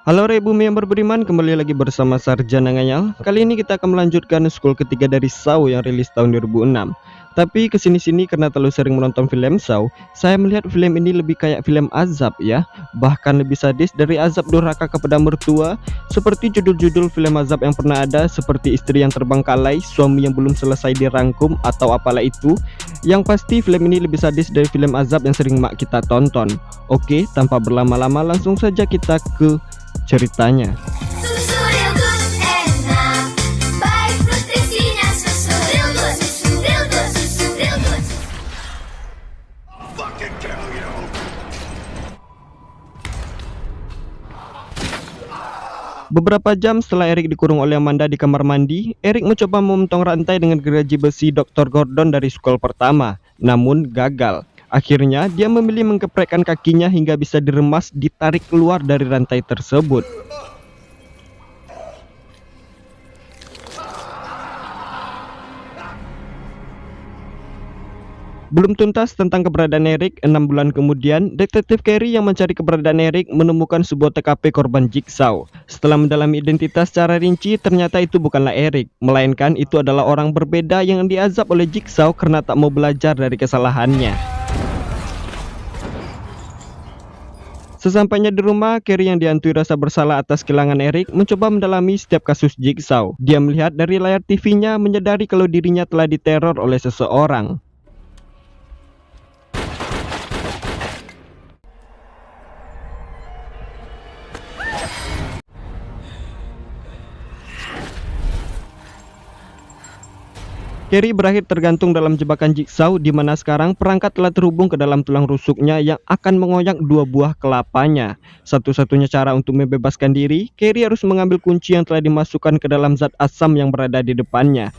Halo bumi yang beriman, kembali lagi bersama Sarjana Ngayal. Kali ini kita akan melanjutkan school ketiga dari Saw yang rilis tahun 2006. Tapi kesini-sini karena terlalu sering menonton film Saw, saya melihat film ini lebih kayak film azab ya. Bahkan lebih sadis dari azab durhaka kepada mertua. Seperti judul-judul film azab yang pernah ada, seperti istri yang terbengkalai, suami yang belum selesai dirangkum, atau apalah itu. Yang pasti film ini lebih sadis dari film azab yang sering mak kita tonton. Oke, tanpa berlama-lama langsung saja kita ke ceritanya. Susu real good enak, baik nutrisinya. Susu real good, susu real good, susu real good. Beberapa jam setelah Eric dikurung oleh Amanda di kamar mandi, Eric mencoba memotong rantai dengan gergaji besi Dr. Gordon dari sekolah pertama, namun gagal. Akhirnya, dia memilih menggeprekkan kakinya hingga bisa diremas ditarik keluar dari rantai tersebut. Belum tuntas tentang keberadaan Eric, 6 bulan kemudian, detektif Carey yang mencari keberadaan Eric menemukan sebuah TKP korban Jigsaw. Setelah mendalami identitas secara rinci, ternyata itu bukanlah Eric, melainkan itu adalah orang berbeda yang diazab oleh Jigsaw karena tak mau belajar dari kesalahannya. Sesampainya di rumah, Carey yang dihantui rasa bersalah atas kehilangan Eric mencoba mendalami setiap kasus Jigsaw. Dia melihat dari layar TV-nya, menyadari kalau dirinya telah diteror oleh seseorang. Carey berakhir tergantung dalam jebakan Jigsaw, di mana sekarang perangkat telah terhubung ke dalam tulang rusuknya yang akan mengoyak dua buah kelapanya. Satu-satunya cara untuk membebaskan diri, Carey harus mengambil kunci yang telah dimasukkan ke dalam zat asam yang berada di depannya.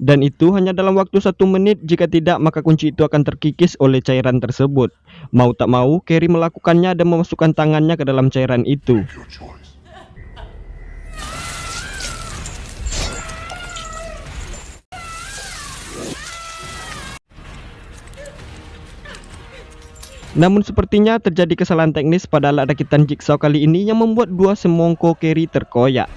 Dan itu hanya dalam waktu 1 menit, jika tidak maka kunci itu akan terkikis oleh cairan tersebut. Mau tak mau, Carey melakukannya dan memasukkan tangannya ke dalam cairan itu. Namun sepertinya terjadi kesalahan teknis pada alat rakitan Jigsaw kali ini yang membuat dua semongko Carey terkoyak.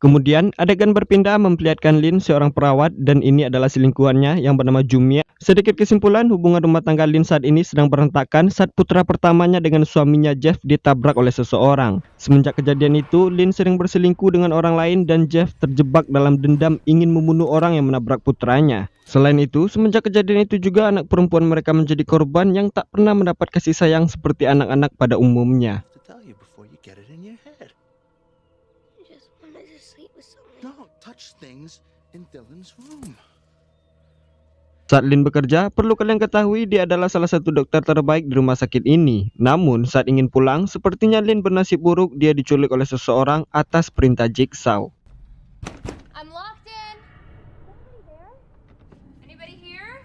Kemudian adegan berpindah memperlihatkan Lynn seorang perawat dan ini adalah selingkuhannya yang bernama Jumia. Sedikit kesimpulan, hubungan rumah tangga Lynn saat ini sedang berantakan saat putra pertamanya dengan suaminya Jeff ditabrak oleh seseorang. Semenjak kejadian itu, Lynn sering berselingkuh dengan orang lain dan Jeff terjebak dalam dendam ingin membunuh orang yang menabrak putranya. Selain itu, semenjak kejadian itu juga anak perempuan mereka menjadi korban yang tak pernah mendapat kasih sayang seperti anak-anak pada umumnya. Saat Lynn bekerja, perlu kalian ketahui dia adalah salah satu dokter terbaik di rumah sakit ini. Namun, saat ingin pulang, sepertinya Lynn bernasib buruk, dia diculik oleh seseorang atas perintah Jigsaw. I'm locked in. Anybody here?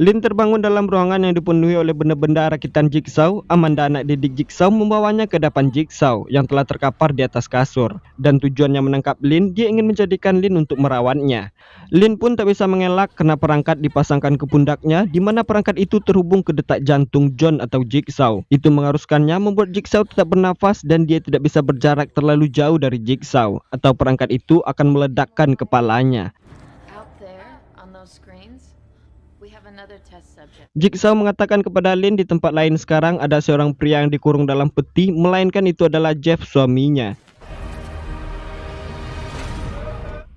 Lynn terbangun dalam ruangan yang dipenuhi oleh benda-benda rakitan Jigsaw. Amanda, anak didik Jigsaw, membawanya ke depan Jigsaw yang telah terkapar di atas kasur. Dan tujuannya menangkap Lynn, dia ingin menjadikan Lynn untuk merawatnya. Lynn pun tak bisa mengelak karena perangkat dipasangkan ke pundaknya, di mana perangkat itu terhubung ke detak jantung John atau Jigsaw. Itu mengharuskannya membuat Jigsaw tetap bernafas dan dia tidak bisa berjarak terlalu jauh dari Jigsaw, atau perangkat itu akan meledakkan kepalanya. Jigsaw mengatakan kepada Lynn di tempat lain sekarang ada seorang pria yang dikurung dalam peti, melainkan itu adalah Jeff, suaminya.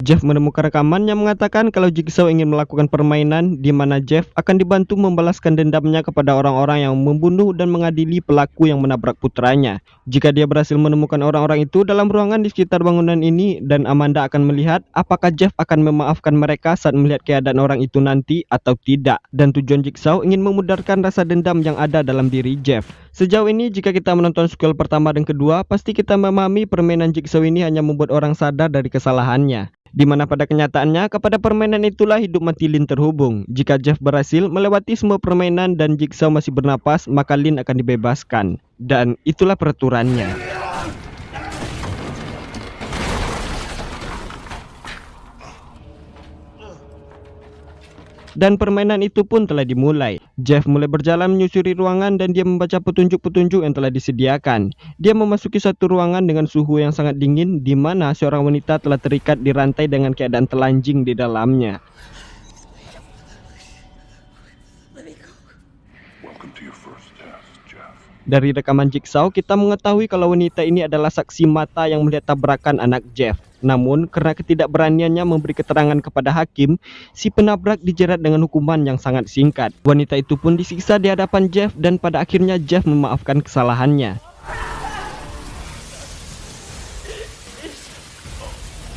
Jeff menemukan rekaman yang mengatakan kalau Jigsaw ingin melakukan permainan di mana Jeff akan dibantu membalaskan dendamnya kepada orang-orang yang membunuh dan mengadili pelaku yang menabrak putranya. Jika dia berhasil menemukan orang-orang itu dalam ruangan di sekitar bangunan ini, dan Amanda akan melihat apakah Jeff akan memaafkan mereka saat melihat keadaan orang itu nanti atau tidak. Dan tujuan Jigsaw ingin memudarkan rasa dendam yang ada dalam diri Jeff. Sejauh ini jika kita menonton sequel pertama dan kedua, pasti kita memahami permainan Jigsaw ini hanya membuat orang sadar dari kesalahannya. Di mana pada kenyataannya kepada permainan itulah hidup mati Lynn terhubung. Jika Jeff berhasil melewati semua permainan dan Jigsaw masih bernapas, maka Lynn akan dibebaskan. Dan itulah peraturannya. Dan permainan itu pun telah dimulai. Jeff mulai berjalan menyusuri ruangan dan dia membaca petunjuk-petunjuk yang telah disediakan. Dia memasuki satu ruangan dengan suhu yang sangat dingin, di mana seorang wanita telah terikat di rantai dengan keadaan telanjang di dalamnya. Dari rekaman Jigsaw, kita mengetahui kalau wanita ini adalah saksi mata yang melihat tabrakan anak Jeff. Namun, karena ketidakberaniannya memberi keterangan kepada hakim, si penabrak dijerat dengan hukuman yang sangat singkat. Wanita itu pun disiksa di hadapan Jeff dan pada akhirnya Jeff memaafkan kesalahannya.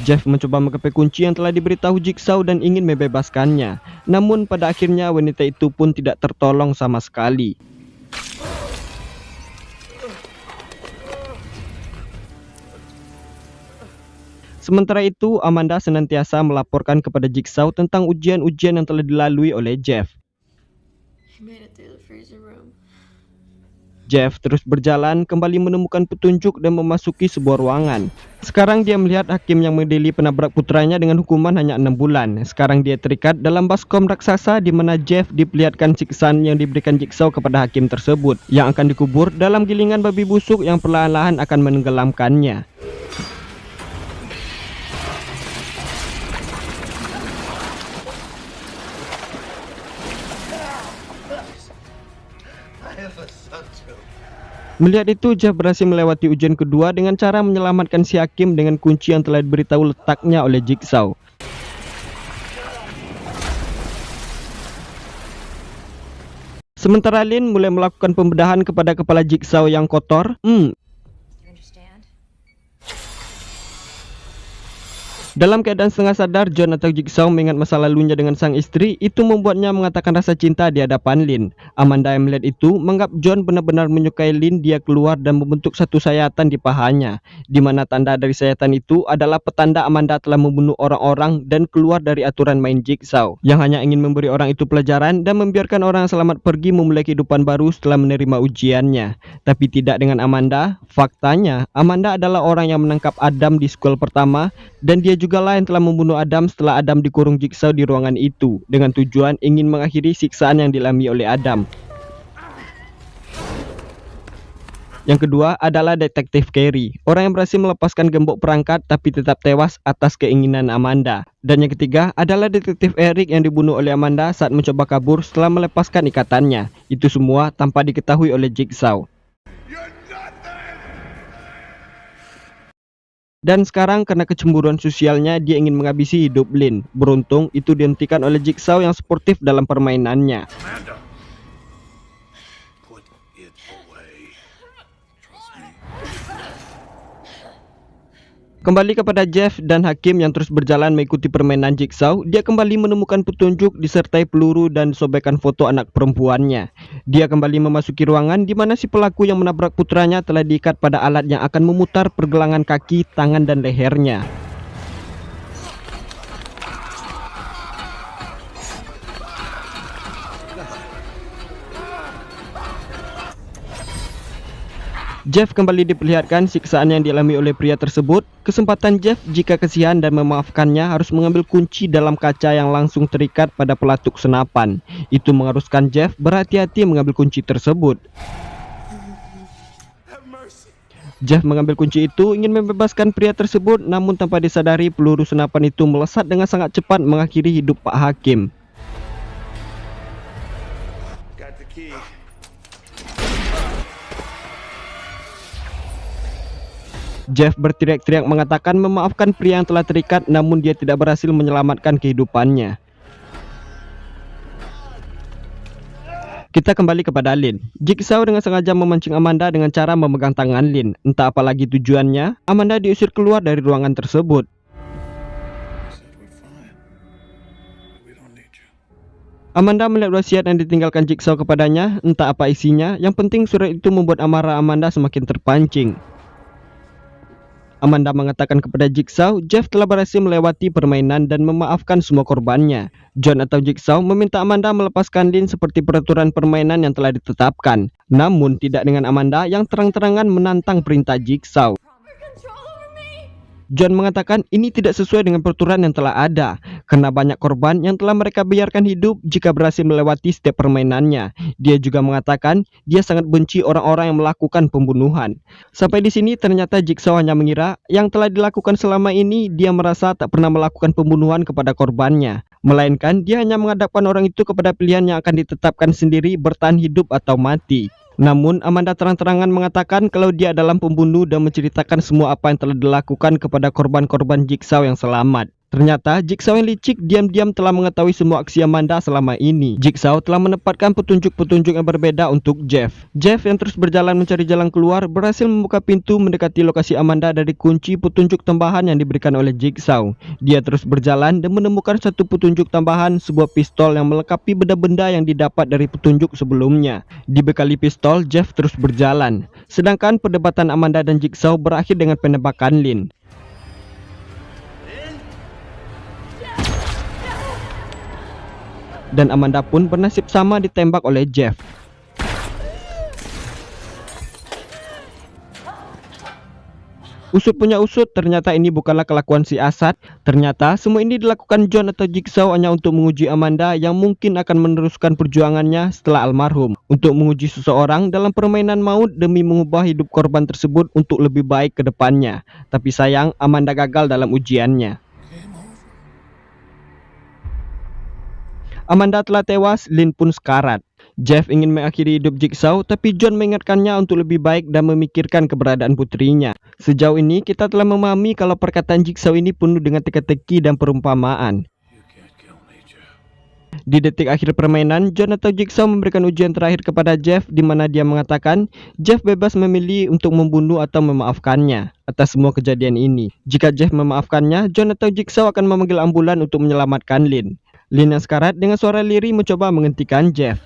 Jeff mencoba mengepek kunci yang telah diberitahu Jigsaw dan ingin membebaskannya. Namun, pada akhirnya wanita itu pun tidak tertolong sama sekali. Sementara itu, Amanda senantiasa melaporkan kepada Jigsaw tentang ujian-ujian yang telah dilalui oleh Jeff. Jeff terus berjalan, kembali menemukan petunjuk dan memasuki sebuah ruangan. Sekarang dia melihat hakim yang mengadili penabrak putranya dengan hukuman hanya 6 bulan. Sekarang dia terikat dalam baskom raksasa di mana Jeff diperlihatkan siksaan yang diberikan Jigsaw kepada hakim tersebut, yang akan dikubur dalam gilingan babi busuk yang perlahan-lahan akan menenggelamkannya. Melihat itu, Jeff berhasil melewati ujian kedua dengan cara menyelamatkan si hakim dengan kunci yang telah diberitahu letaknya oleh Jigsaw. Sementara Lin mulai melakukan pembedahan kepada kepala Jigsaw yang kotor. Dalam keadaan setengah sadar, John atau Jigsaw mengingat masa lalunya dengan sang istri. Itu membuatnya mengatakan rasa cinta di hadapan Lin. Amanda yang melihat itu menganggap John benar-benar menyukai Lin. Dia keluar dan membentuk satu sayatan di pahanya, di mana tanda dari sayatan itu adalah petanda Amanda telah membunuh orang-orang dan keluar dari aturan main Jigsaw, yang hanya ingin memberi orang itu pelajaran dan membiarkan orang selamat pergi memulai kehidupan baru setelah menerima ujiannya. Tapi tidak dengan Amanda. Faktanya, Amanda adalah orang yang menangkap Adam di sekolah pertama, dan dia juga lain telah membunuh Adam setelah Adam dikurung Jigsaw di ruangan itu dengan tujuan ingin mengakhiri siksaan yang dialami oleh Adam. Yang kedua adalah detektif Carey, orang yang berhasil melepaskan gembok perangkat tapi tetap tewas atas keinginan Amanda. Dan yang ketiga adalah detektif Eric yang dibunuh oleh Amanda saat mencoba kabur setelah melepaskan ikatannya. Itu semua tanpa diketahui oleh Jigsaw. Dan sekarang karena kecemburuan sosialnya, dia ingin menghabisi hidup Lin. Beruntung itu dihentikan oleh Jigsaw yang sportif dalam permainannya. Kembali kepada Jeff dan hakim yang terus berjalan mengikuti permainan Jigsaw, dia kembali menemukan petunjuk disertai peluru dan sobekan foto anak perempuannya. Dia kembali memasuki ruangan di mana si pelaku yang menabrak putranya telah diikat pada alat yang akan memutar pergelangan kaki, tangan, dan lehernya. Jeff kembali diperlihatkan siksaan yang dialami oleh pria tersebut. Kesempatan Jeff jika kasihan dan memaafkannya harus mengambil kunci dalam kaca yang langsung terikat pada pelatuk senapan. Itu mengharuskan Jeff berhati-hati mengambil kunci tersebut. Jeff mengambil kunci itu ingin membebaskan pria tersebut, namun tanpa disadari peluru senapan itu melesat dengan sangat cepat mengakhiri hidup Pak Hakim. Jeff berteriak-teriak mengatakan memaafkan pria yang telah terikat, namun dia tidak berhasil menyelamatkan kehidupannya. Kita kembali kepada Lin. Jigsaw dengan sengaja memancing Amanda dengan cara memegang tangan Lin. Entah apa lagi tujuannya, Amanda diusir keluar dari ruangan tersebut. Amanda melihat wasiat yang ditinggalkan Jigsaw kepadanya. Entah apa isinya, yang penting surat itu membuat amarah Amanda semakin terpancing. Amanda mengatakan kepada Jigsaw, Jeff telah berhasil melewati permainan dan memaafkan semua korbannya. John atau Jigsaw meminta Amanda melepaskan Lynn seperti peraturan permainan yang telah ditetapkan. Namun tidak dengan Amanda yang terang-terangan menantang perintah Jigsaw. John mengatakan ini tidak sesuai dengan peraturan yang telah ada, karena banyak korban yang telah mereka biarkan hidup jika berhasil melewati setiap permainannya. Dia juga mengatakan dia sangat benci orang-orang yang melakukan pembunuhan. Sampai di sini ternyata Jigsaw hanya mengira yang telah dilakukan selama ini dia merasa tak pernah melakukan pembunuhan kepada korbannya. Melainkan dia hanya menghadapkan orang itu kepada pilihan yang akan ditetapkan sendiri, bertahan hidup atau mati. Namun Amanda terang-terangan mengatakan kalau dia adalah pembunuh dan menceritakan semua apa yang telah dilakukan kepada korban-korban Jigsaw yang selamat. Ternyata Jigsaw yang licik diam-diam telah mengetahui semua aksi Amanda selama ini. Jigsaw telah menempatkan petunjuk-petunjuk yang berbeda untuk Jeff. Jeff yang terus berjalan mencari jalan keluar berhasil membuka pintu mendekati lokasi Amanda dari kunci petunjuk tambahan yang diberikan oleh Jigsaw. Dia terus berjalan dan menemukan satu petunjuk tambahan, sebuah pistol yang melengkapi benda-benda yang didapat dari petunjuk sebelumnya. Dibekali pistol, Jeff terus berjalan. Sedangkan perdebatan Amanda dan Jigsaw berakhir dengan penembakan Lynn. Dan Amanda pun bernasib sama ditembak oleh Jeff. Usut punya usut, ternyata ini bukanlah kelakuan si Asad. Ternyata semua ini dilakukan John atau Jigsaw hanya untuk menguji Amanda yang mungkin akan meneruskan perjuangannya setelah almarhum. Untuk menguji seseorang dalam permainan maut demi mengubah hidup korban tersebut untuk lebih baik ke depannya. Tapi sayang, Amanda gagal dalam ujiannya. Amanda telah tewas, Lynn pun sekarat. Jeff ingin mengakhiri hidup Jigsaw, tapi John mengingatkannya untuk lebih baik dan memikirkan keberadaan putrinya. Sejauh ini kita telah memahami kalau perkataan Jigsaw ini penuh dengan teka-teki dan perumpamaan. Di detik akhir permainan, John atau Jigsaw memberikan ujian terakhir kepada Jeff, di mana dia mengatakan Jeff bebas memilih untuk membunuh atau memaafkannya atas semua kejadian ini. Jika Jeff memaafkannya, John atau Jigsaw akan memanggil ambulan untuk menyelamatkan Lynn. Lynn yang sekarat dengan suara lirih mencoba menghentikan Jeff.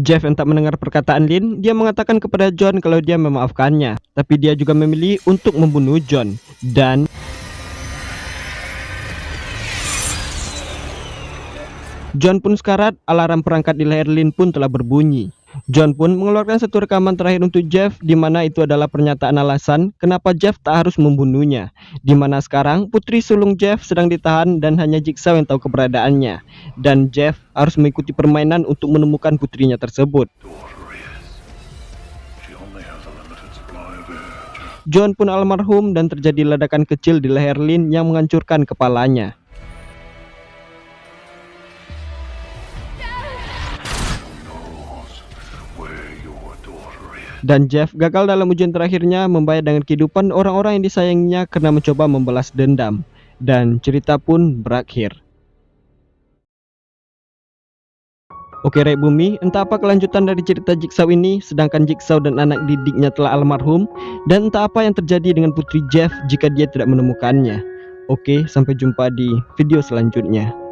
Jeff yang tak mendengar perkataan Lynn, dia mengatakan kepada John kalau dia memaafkannya. Tapi dia juga memilih untuk membunuh John. Dan John pun sekarat, alarm perangkat di leher Lynn pun telah berbunyi. John pun mengeluarkan satu rekaman terakhir untuk Jeff, di mana itu adalah pernyataan alasan kenapa Jeff tak harus membunuhnya. Di mana sekarang putri sulung Jeff sedang ditahan dan hanya Jigsaw yang tahu keberadaannya. Dan Jeff harus mengikuti permainan untuk menemukan putrinya tersebut. John pun almarhum dan terjadi ledakan kecil di leher Lynn yang menghancurkan kepalanya. Dan Jeff gagal dalam ujian terakhirnya, membayar dengan kehidupan orang-orang yang disayanginya karena mencoba membalas dendam. Dan cerita pun berakhir. Oke Rakyat Bumi, entah apa kelanjutan dari cerita Jigsaw ini, sedangkan Jigsaw dan anak didiknya telah almarhum, dan entah apa yang terjadi dengan putri Jeff jika dia tidak menemukannya. Oke, sampai jumpa di video selanjutnya.